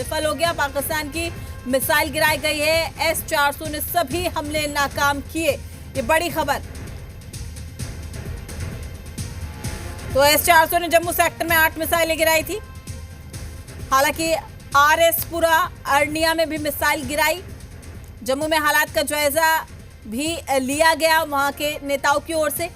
विफल हो गया। पाकिस्तान की मिसाइल गिराई गई है। S-400 ने सभी हमले नाकाम किए, ये बड़ी खबर। तो S-400 ने जम्मू सेक्टर में 8 मिसाइलें गिराई थी। हालांकि RS-पुरा अर्निया में भी मिसाइल गिराई। जम्मू में हालात का जायजा भी लिया गया वहां के नेताओं की ओर से।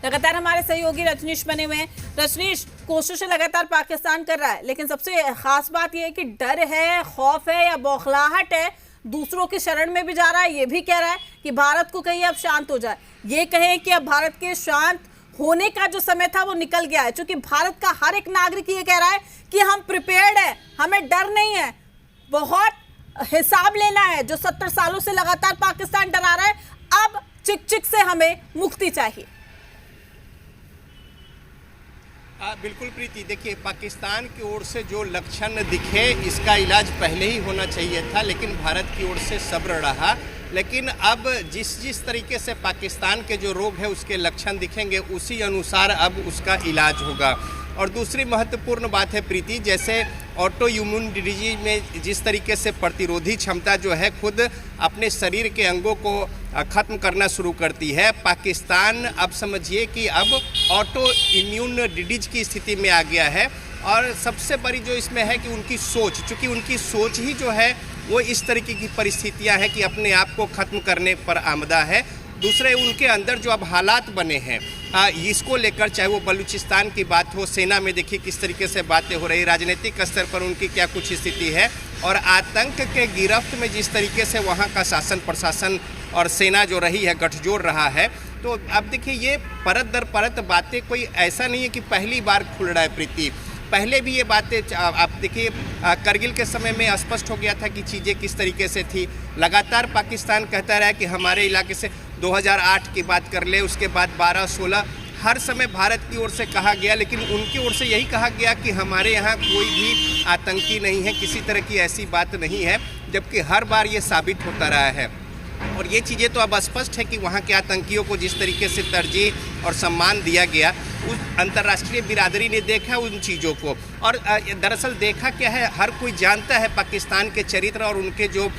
लगातार हमारे सहयोगी रजनीश बने हुए हैं। रजनीश, कोशिशें लगातार पाकिस्तान कर रहा है, लेकिन सबसे खास बात यह है कि डर है, खौफ है या बौखलाहट है, दूसरों की शरण में भी जा रहा है। ये भी कह रहा है कि भारत को कहीं अब शांत हो जाए। ये कहें कि अब भारत के शांत होने का जो समय था वो निकल गया है, क्योंकि भारत का हर एक नागरिक ये कह रहा है कि हम प्रिपेयर्ड है, हमें डर नहीं है। बहुत हिसाब लेना है। जो 70 सालों से लगातार पाकिस्तान डरा रहा है, अब चिक चिक से हमें मुक्ति चाहिए। बिल्कुल प्रीति, देखिए पाकिस्तान की ओर से जो लक्षण दिखे इसका इलाज पहले ही होना चाहिए था, लेकिन भारत की ओर से सब्र रहा। लेकिन अब जिस तरीके से पाकिस्तान के जो रोग है उसके लक्षण दिखेंगे, उसी अनुसार अब उसका इलाज होगा। और दूसरी महत्वपूर्ण बात है प्रीति, जैसे ऑटो इम्यून डिजीज में जिस तरीके से प्रतिरोधी क्षमता जो है खुद अपने शरीर के अंगों को ख़त्म करना शुरू करती है, पाकिस्तान अब समझिए कि अब ऑटो इम्यून डिजीज की स्थिति में आ गया है। और सबसे बड़ी जो इसमें है कि उनकी सोच, चूँकि उनकी सोच ही जो है वो इस तरीके की परिस्थितियां हैं कि अपने आप को ख़त्म करने पर आमदा है। दूसरे उनके अंदर जो अब हालात बने हैं इसको लेकर, चाहे वो बलूचिस्तान की बात हो, सेना में देखिए किस तरीके से बातें हो रही, राजनीतिक स्तर पर उनकी क्या कुछ स्थिति है, और आतंक के गिरफ्त में जिस तरीके से वहाँ का शासन प्रशासन और सेना जो रही है गठजोड़ रहा है। तो अब देखिए ये परत दर परत बातें, कोई ऐसा नहीं है कि पहली बार खुल रहा है प्रीति। पहले भी ये बातें आप देखिए करगिल के समय में स्पष्ट हो गया था कि चीज़ें किस तरीके से थी। लगातार पाकिस्तान कहता रहा कि हमारे इलाके से 2008 की बात कर ले, उसके बाद 12-16 हर समय भारत की ओर से कहा गया, लेकिन उनकी ओर से यही कहा गया कि हमारे यहाँ कोई भी आतंकी नहीं है, किसी तरह की ऐसी बात नहीं है, जबकि हर बार ये साबित होता रहा है। और ये चीज़ें तो अब स्पष्ट है कि वहाँ के आतंकियों को जिस तरीके से तरजीह और सम्मान दिया गया, उस अंतर्राष्ट्रीय बिरादरी ने देखा उन चीज़ों को। और दरअसल देखा क्या है, हर कोई जानता है पाकिस्तान के चरित्र और उनके जो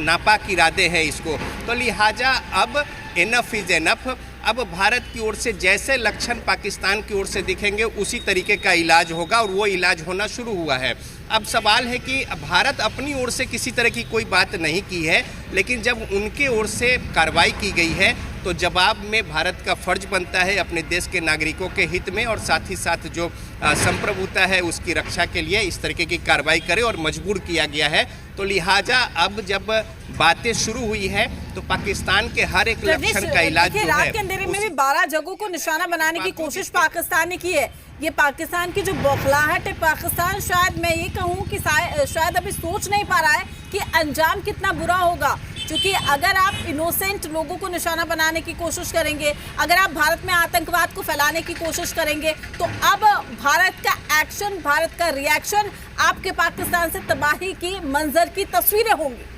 नापाक इरादे हैं इसको। तो लिहाजा अब इनफ इज़ इनफ। अब भारत की ओर से जैसे लक्षण पाकिस्तान की ओर से दिखेंगे उसी तरीके का इलाज होगा, और वो इलाज होना शुरू हुआ है। अब सवाल है कि भारत अपनी ओर से किसी तरह की कोई बात नहीं की है, लेकिन जब उनके ओर से कार्रवाई की गई है तो जवाब में भारत का फर्ज बनता है अपने देश के नागरिकों के हित में और साथ ही साथ जो संप्रभुता है उसकी रक्षा के लिए इस तरीके की कार्रवाई करे, और मजबूर किया गया है। तो लिहाजा अब जब बातें शुरू हुई है तो पाकिस्तान के हर एक लक्षण का इलाज जो है, रात के अंधेरे में भी 12 जगहों को निशाना बनाने की कोशिश पाकिस्तान ने की है। ये पाकिस्तान की जो बौखलाहट है, पाकिस्तान शायद मैं ये कहूँ कि शायद अभी सोच नहीं पा रहा है कि अंजाम कितना बुरा होगा। क्योंकि अगर आप इनोसेंट लोगों को निशाना बनाने की कोशिश करेंगे, अगर आप भारत में आतंकवाद को फैलाने की कोशिश करेंगे, तो अब भारत का एक्शन, भारत का रिएक्शन आपके पाकिस्तान से तबाही की मंजर की तस्वीरें होंगी।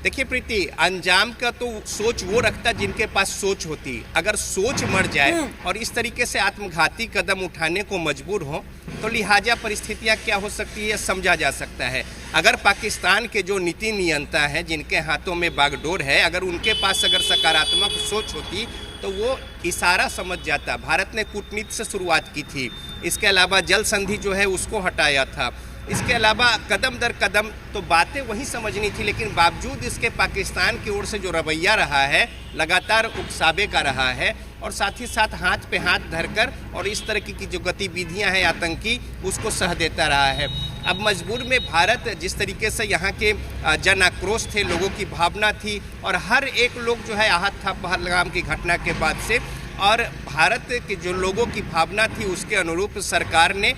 देखिए प्रीति, अंजाम का तो सोच वो रखता जिनके पास सोच होती। अगर सोच मर जाए और इस तरीके से आत्मघाती कदम उठाने को मजबूर हो तो लिहाजा परिस्थितियां क्या हो सकती है समझा जा सकता है। अगर पाकिस्तान के जो नीति नियंता हैं, जिनके हाथों में बागडोर है, अगर उनके पास अगर सकारात्मक सोच होती तो वो इशारा समझ जाता। भारत ने कूटनीति से शुरुआत की थी, इसके अलावा जल संधि जो है उसको हटाया था, इसके अलावा कदम दर कदम तो बातें वही समझनी थी, लेकिन बावजूद इसके पाकिस्तान की ओर से जो रवैया रहा है लगातार उकसावे का रहा है, और साथ ही साथ हाथ पे हाथ धरकर और इस तरह की जो गतिविधियां हैं आतंकी, उसको सह देता रहा है। अब मजबूर में भारत जिस तरीके से यहाँ के जन आक्रोश थे, लोगों की भावना थी, और हर एक लोग जो है आहत था पहलगाम की घटना के बाद से, और भारत के जो लोगों की भावना थी उसके अनुरूप सरकार ने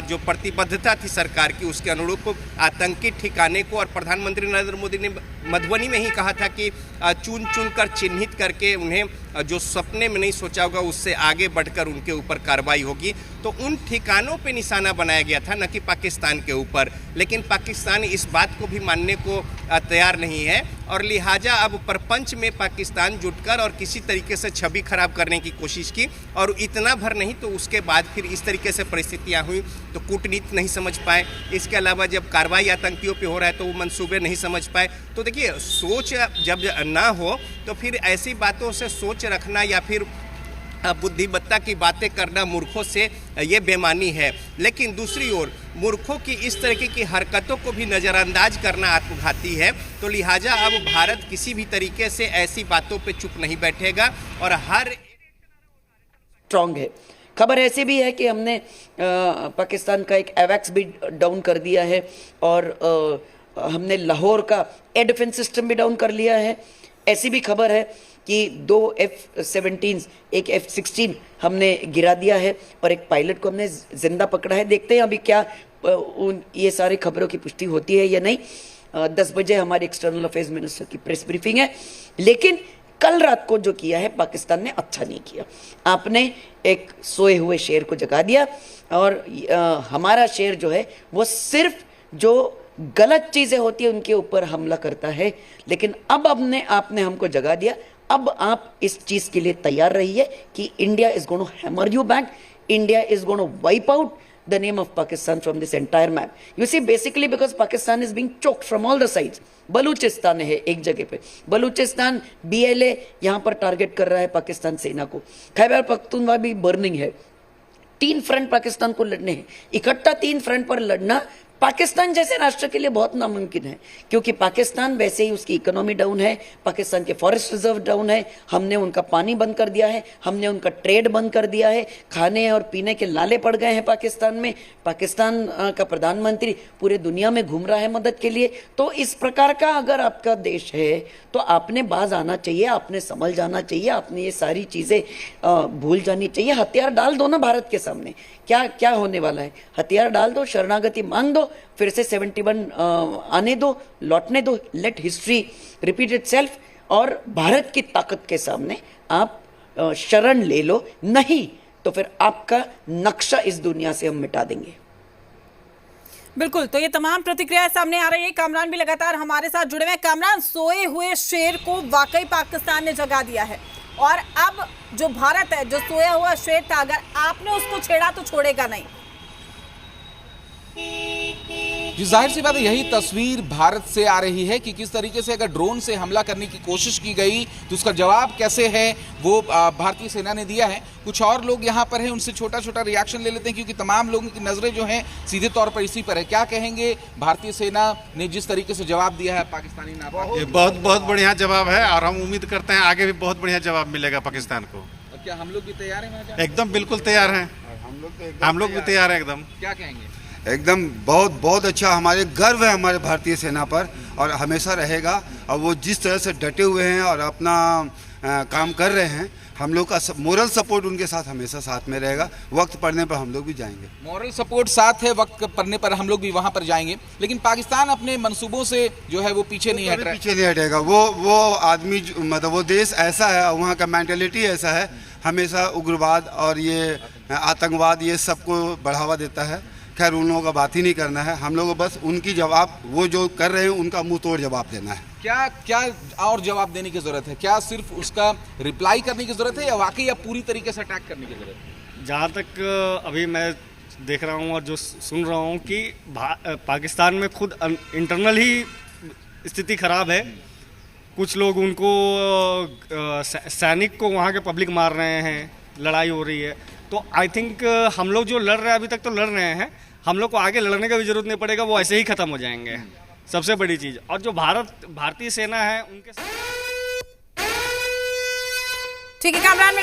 जो प्रतिबद्धता थी सरकार की उसके अनुरूप आतंकी ठिकाने को, और प्रधानमंत्री नरेंद्र मोदी ने मधुबनी में ही कहा था कि चुन चुन कर चिन्हित करके उन्हें जो सपने में नहीं सोचा होगा उससे आगे बढ़कर उनके ऊपर कार्रवाई होगी। तो उन ठिकानों पे निशाना बनाया गया था, न कि पाकिस्तान के ऊपर। लेकिन पाकिस्तान इस बात को भी मानने को तैयार नहीं है और लिहाजा अब प्रपंच में पाकिस्तान जुटकर और किसी तरीके से छवि खराब करने की कोशिश की। और इतना भर नहीं तो उसके बाद फिर इस तरीके से परिस्थितियाँ हुई तो कूटनीति नहीं समझ पाए। इसके अलावा जब कार्रवाई आतंकियों पे हो रहा है तो वो मंसूबे नहीं समझ पाए। तो देखिए, सोच जब ना हो तो फिर ऐसी बातों से सोच रखना या फिर बुद्धिमत्ता की बातें करना मूर्खों से ये बेमानी है। लेकिन दूसरी ओर मूर्खों की इस तरीके की हरकतों को भी नज़रअंदाज करना आत्मघाती है। तो लिहाजा अब भारत किसी भी तरीके से ऐसी बातों पे चुप नहीं बैठेगा और हर स्ट्रांग है। खबर ऐसी भी है कि हमने पाकिस्तान का एक एवैक्स भी डाउन कर दिया है और हमने लाहौर का एयर डिफेंस सिस्टम भी डाउन कर लिया है। ऐसी भी खबर है कि 2 F-17 एक F-16 हमने गिरा दिया है और एक पायलट को हमने जिंदा पकड़ा है। देखते हैं अभी क्या ये सारी खबरों की पुष्टि होती है या नहीं। 10 बजे हमारे एक्सटर्नल अफेयर्स मिनिस्टर की प्रेस ब्रीफिंग है। लेकिन कल रात को जो किया है पाकिस्तान ने अच्छा नहीं किया। आपने एक सोए हुए शेर को जगा दिया और हमारा शेर जो है वो सिर्फ जो गलत चीजें होती है उनके ऊपर हमला करता है। लेकिन अब आपने हमको जगा दिया। अब आप इस चीज के लिए तैयार रहिए कि India is going to hammer you back, India is going to wipe out the name of Pakistan from this entire map. You see, basically because Pakistan is being choked from all the sides. Balochistan है एक जगह पे, Balochistan BLA यहाँ पर target कर रहा है पाकिस्तान सेना को। खैबर पख्तूनख्वा भी बर्निंग है। 3 फ्रंट पाकिस्तान को लड़ने हैं। इकट्ठा 3 फ्रंट पर लड़ना पाकिस्तान जैसे राष्ट्र के लिए बहुत नामुमकिन है, क्योंकि पाकिस्तान वैसे ही उसकी इकोनॉमी डाउन है, पाकिस्तान के फॉरेस्ट रिजर्व डाउन है, हमने उनका पानी बंद कर दिया है, हमने उनका ट्रेड बंद कर दिया है, खाने और पीने के लाले पड़ गए हैं पाकिस्तान में। पाकिस्तान का प्रधानमंत्री पूरे दुनिया में घूम रहा है मदद के लिए। तो इस प्रकार का अगर आपका देश है तो आपने बाज आना चाहिए, आपने संभल जाना चाहिए, आपने ये सारी चीजें भूल जानी चाहिए। हथियार डाल दो ना भारत के सामने, क्या क्या होने वाला है? हथियार डाल दो, शरणागति मांग दो, फिर से 71 आने दो, लौटने दो, लेट हिस्ट्री रिपीट इटसेल्फ। और भारत की ताकत के सामने आप शरण ले लो, नहीं तो फिर आपका नक्शा इस दुनिया से हम मिटा देंगे। बिल्कुल, तो ये तमाम प्रतिक्रियाएं सामने आ रही है। कामरान भी लगातार हमारे साथ जुड़े हुए हैं। कामरान, सोए हुए शेर को वाकई पाकिस्तान ने जगा दिया है और अब जो भारत है, जो सोया हुआ शेर था, अगर आपने उसको छेड़ा तो छोड़ेगा नहीं। जी, जाहिर सी बात है, यही तस्वीर भारत से आ रही है कि किस तरीके से अगर ड्रोन से हमला करने की कोशिश की गई तो उसका जवाब कैसे है वो भारतीय सेना ने दिया है। कुछ और लोग यहाँ पर हैं, उनसे छोटा छोटा रिएक्शन ले लेते हैं क्योंकि तमाम लोगों की नजरें जो हैं सीधे तौर पर इसी पर है। क्या कहेंगे भारतीय सेना ने जिस तरीके से जवाब दिया है पाकिस्तानी नापाक? ये बहुत बढ़िया जवाब है और हम उम्मीद करते हैं आगे भी बहुत बढ़िया जवाब मिलेगा पाकिस्तान को। और क्या हम लोग भी तैयार हैं? एकदम बिल्कुल तैयार हैं, हम लोग भी तैयार हैं एकदम। क्या कहेंगे? एकदम बहुत अच्छा, हमारे गर्व है हमारे भारतीय सेना पर और हमेशा रहेगा। और वो जिस तरह से डटे हुए हैं और अपना काम कर रहे हैं, हम लोग का मोरल सपोर्ट उनके साथ हमेशा साथ में रहेगा। वक्त पड़ने पर हम लोग भी जाएंगे। मोरल सपोर्ट साथ है, वक्त पड़ने पर हम लोग भी वहां पर जाएंगे। लेकिन पाकिस्तान अपने मंसूबों से जो है वो पीछे नहीं हट रहा है। पीछे नहीं हटेगा। वो आदमी मतलब वो देश ऐसा है, वहाँ का मेंटेलिटी ऐसा है, हमेशा उग्रवाद और ये आतंकवाद ये सबको बढ़ावा देता है। खैर उन लोगों का बात ही नहीं करना है, हम लोगों को बस उनकी जवाब वो जो कर रहे हैं उनका मुंह तोड़ जवाब देना है। क्या और जवाब देने की जरूरत है? क्या सिर्फ उसका रिप्लाई करने की जरूरत है या वाकई अब पूरी तरीके से अटैक करने की जरूरत है? जहाँ तक अभी मैं देख रहा हूँ और जो सुन रहा हूँ कि पाकिस्तान में खुद इंटरनल ही स्थिति खराब है। कुछ लोग उनको सैनिक को वहाँ के पब्लिक मार रहे हैं, लड़ाई हो रही है। तो आई थिंक हम लोग जो लड़ रहे हैं अभी तक तो लड़ रहे हैं, हम लोग को आगे लड़ने का भी जरूरत नहीं पड़ेगा, वो ऐसे ही खत्म हो जाएंगे। सबसे बड़ी चीज़। और जो भारतीय सेना है उनके ठीक है कामरान।